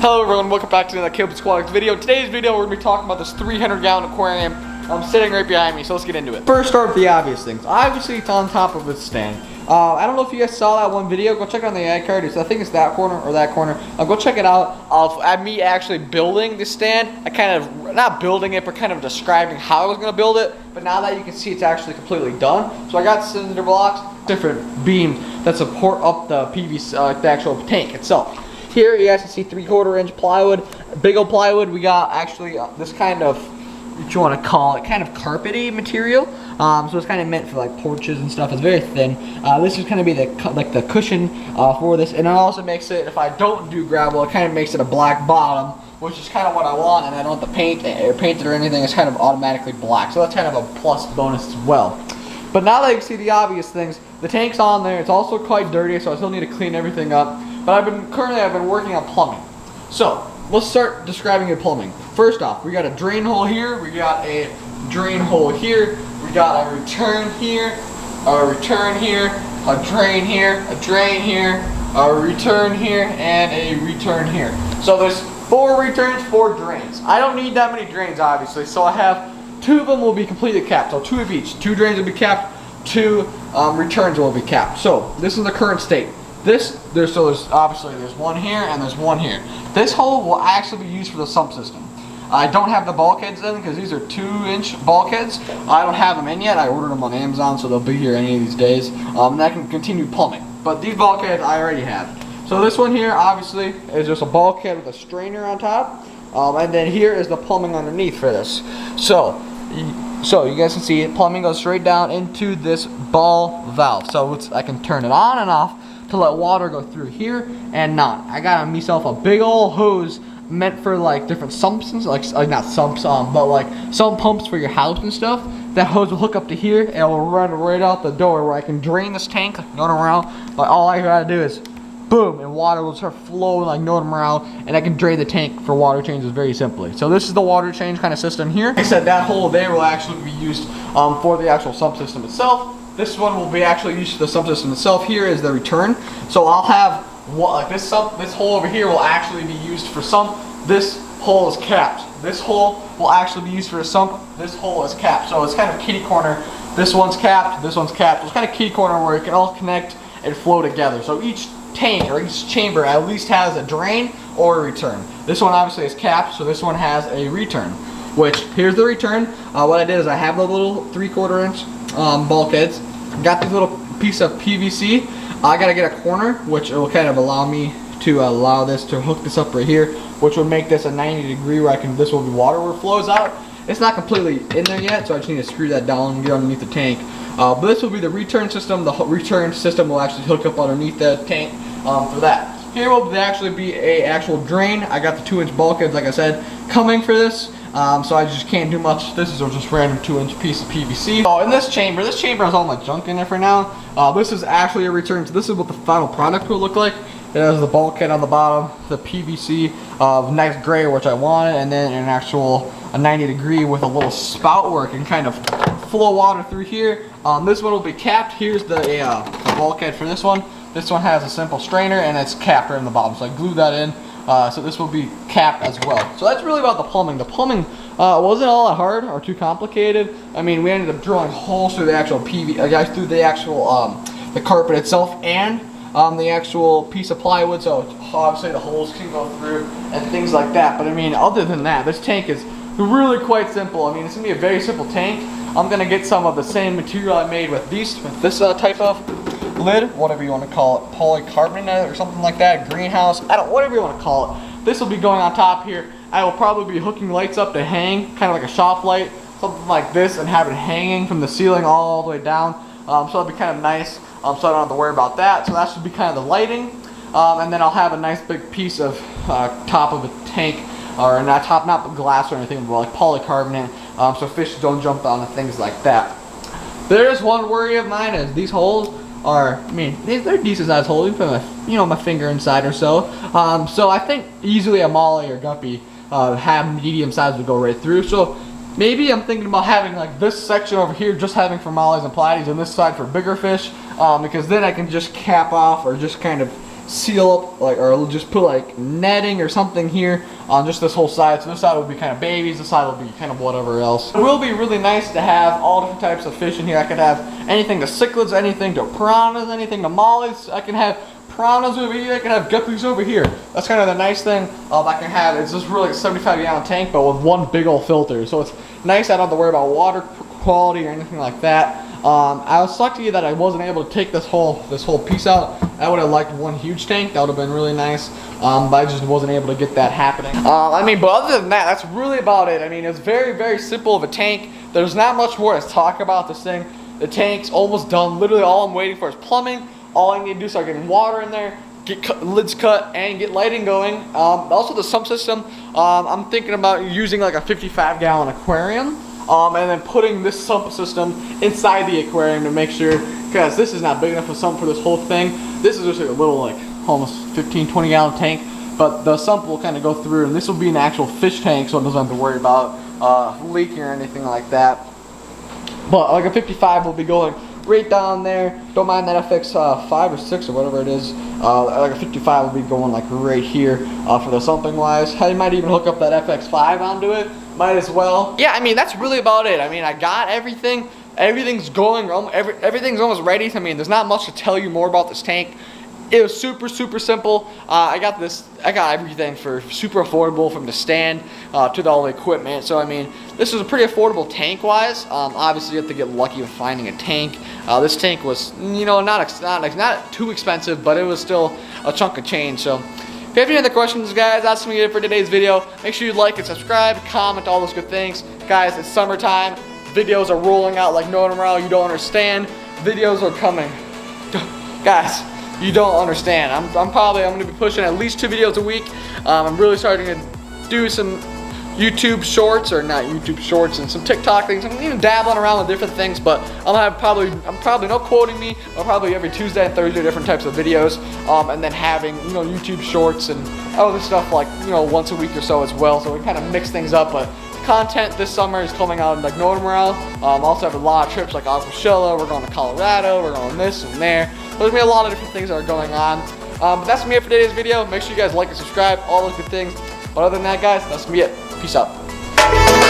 Hello everyone, welcome back to another Aquatics video. Today's video we're going to be talking about this 300-gallon aquarium sitting right behind me, so let's get into it. First, start with the obvious things. Obviously, it's on top of its stand. I don't know if you guys saw that one video. Go check it on the ad card. I think it's that corner or that corner. Go check it out of me actually building the stand. I kind of, not building it, but kind of describing how I was going to build it. But now that you can see it's actually completely done. So I got cinder blocks, different beams that support up the PVC, the actual tank itself. Here you guys can see 3/4 inch plywood, big old plywood. We got actually this kind of, what you want to call it, kind of carpety material. So it's kind of meant for like porches and stuff. It's very thin. This is going to be the cushion for this, and it also makes it, if I don't do gravel, it kind of makes it a black bottom, which is kind of what I want, and I don't have to paint it or anything. It's kind of automatically black, so that's kind of a plus bonus as well. But now that you can see the obvious things, the tank's on there. It's also quite dirty, so I still need to clean everything up. But I've been working on plumbing. So let's start describing your plumbing. First off, we got a drain hole here. We got a drain hole here. We got a return here. A return here. A drain here. A drain here. A return here, and a return here. So there's 4 returns, 4 drains. I don't need that many drains, obviously. So I have 2 of them will be completely capped. So 2 of each. 2 drains will be capped. 2 returns will be capped. So this is the current state. There's obviously there's one here and there's one here. This hole will actually be used for the sump system. I don't have the bulkheads in because these are 2-inch bulkheads. I don't have them in yet. I ordered them on Amazon, so they'll be here any of these days. And I can continue plumbing. But these bulkheads I already have. So this one here obviously is just a bulkhead with a strainer on top. And then here is the plumbing underneath for this. So you guys can see it. Plumbing goes straight down into this ball valve. So I can turn it on and off to let water go through here and not. I got myself a big old hose meant for like different sumps and like not sumps but like some pumps for your house and stuff. That hose will hook up to here and it will run right out the door where I can drain this tank going around. But all I gotta do is boom, and water will start flowing like no tomorrow, and I can drain the tank for water changes very simply. So this is the water change kind of system here. Like I said, that hole there will actually be used for the actual sump system itself. This one will be actually used for the sump system itself. Here is the return. So I'll have like this hole over here will actually be used for sump. This hole is capped. This hole will actually be used for a sump. This hole is capped. So it's kind of kitty corner. This one's capped. This one's capped. It's kind of kitty corner where it can all connect and flow together. So each tank or each chamber at least has a drain or a return. This one obviously is capped, so this one has a return. Which here's the return. What I did is I have the little 3/4 inch bulkheads. Got this little piece of PVC. I gotta get a corner, which will kind of allow me to allow this to hook this up right here, which will make this a 90-degree where this will be water where it flows out. It's not completely in there yet, so I just need to screw that down and get underneath the tank. But this will be the return system. The return system will actually hook up underneath the tank for that. Here will actually be a actual drain. I got the 2-inch bulkheads, like I said, coming for this. So I just can't do much. This is just random 2-inch piece of PVC. So in this chamber has all my junk in it for now. This is actually a return. So this is what the final product will look like. It has the bulkhead on the bottom, the PVC of nice gray, which I wanted, and then an actual 90-degree with a little spout where it can kind of flow water through here. This one will be capped. Here's the bulkhead for this one. This one has a simple strainer and it's capped right in the bottom. So I glued that in. So this will be capped as well. So that's really about the plumbing. The plumbing wasn't all that hard or too complicated. I mean, we ended up drilling holes through the actual through the actual the carpet itself and the actual piece of plywood. So obviously the holes can go through and things like that. But I mean, other than that, this tank is really quite simple. I mean, it's gonna be a very simple tank. I'm gonna get some of the same material I made with this type of lid, whatever you want to call it, polycarbonate or something like that, greenhouse, whatever you want to call it. This will be going on top here. I will probably be hooking lights up to hang, kind of like a shop light, something like this, and have it hanging from the ceiling all the way down. So that'll be kind of nice. So I don't have to worry about that. So that should be kind of the lighting. And then I'll have a nice big piece of top of a tank, or not glass or anything, but like polycarbonate, so fish don't jump on and things like that. There's one worry of mine is these holes are, I mean, they're decent sized holes. You put my finger inside or so. So I think easily a molly or guppy have medium size would go right through. So maybe I'm thinking about having like this section over here just having for mollies and platies, and this side for bigger fish, because then I can just cap off or just kind of seal up, like, or just put like netting or something here on just this whole side. So this side will be kind of babies, this side will be kind of whatever else. It will be really nice to have all different types of fish in here. I could have anything to cichlids, anything to piranhas, anything to mollies. I can have piranhas over here, I can have guppies over here. That's kind of the nice thing I can have. It's just really a 75-gallon tank, but with one big old filter. So it's nice. I don't have to worry about water quality or anything like that. I was lucky that I wasn't able to take this whole piece out. I would have liked one huge tank. That would have been really nice. But I just wasn't able to get that happening. I mean, but other than that, that's really about it. I mean, it's very, very simple of a tank. There's not much more to talk about this thing. The tank's almost done. Literally all I'm waiting for is plumbing. All I need to do is start getting water in there, get lids cut, and get lighting going. Also the sump system, I'm thinking about using like a 55-gallon aquarium. And then putting this sump system inside the aquarium to make sure, because this is not big enough of a sump for this whole thing. This is just like a little, like, almost 15-20 gallon tank, but the sump will kind of go through, and this will be an actual fish tank, so it doesn't have to worry about leaking or anything like that. But like a 55 will be going right down there. Don't mind that FX 5 or 6 or whatever it is. Like a 55 will be going like right here for the sumping wise. I might even hook up that FX 5 onto it. Might as well. Yeah, I mean, that's really about it. I mean, I got everything. Everything's going. Everything's almost ready. I mean, there's not much to tell you more about this tank. It was super, super simple. I got everything for super affordable, from the stand to all the equipment. So I mean, this is a pretty affordable tank wise. Obviously, you have to get lucky with finding a tank. This tank was, you know, not too expensive, but it was still a chunk of change. So if you have any other questions, guys, that's gonna be it for today's video. Make sure you like and subscribe, comment, all those good things. Guys, it's summertime. Videos are rolling out like no tomorrow. You don't understand. Videos are coming. Guys, you don't understand. I'm gonna be pushing at least 2 videos a week. I'm really starting to do some YouTube shorts, or not YouTube shorts, and some TikTok things. I'm even dabbling around with different things, but I'm probably no quoting me, but probably every Tuesday and Thursday different types of videos, and then having, you know, YouTube shorts and other stuff like, you know, once a week or so as well. So we kind of mix things up, but content this summer is coming out like no tomorrow. Also have a lot of trips like Aquatics. We're going to Colorado. We're going this and there. There's gonna be a lot of different things that are going on. But that's gonna be it for today's video. Make sure you guys like and subscribe, all those good things. But other than that, guys, that's gonna be it. Peace out.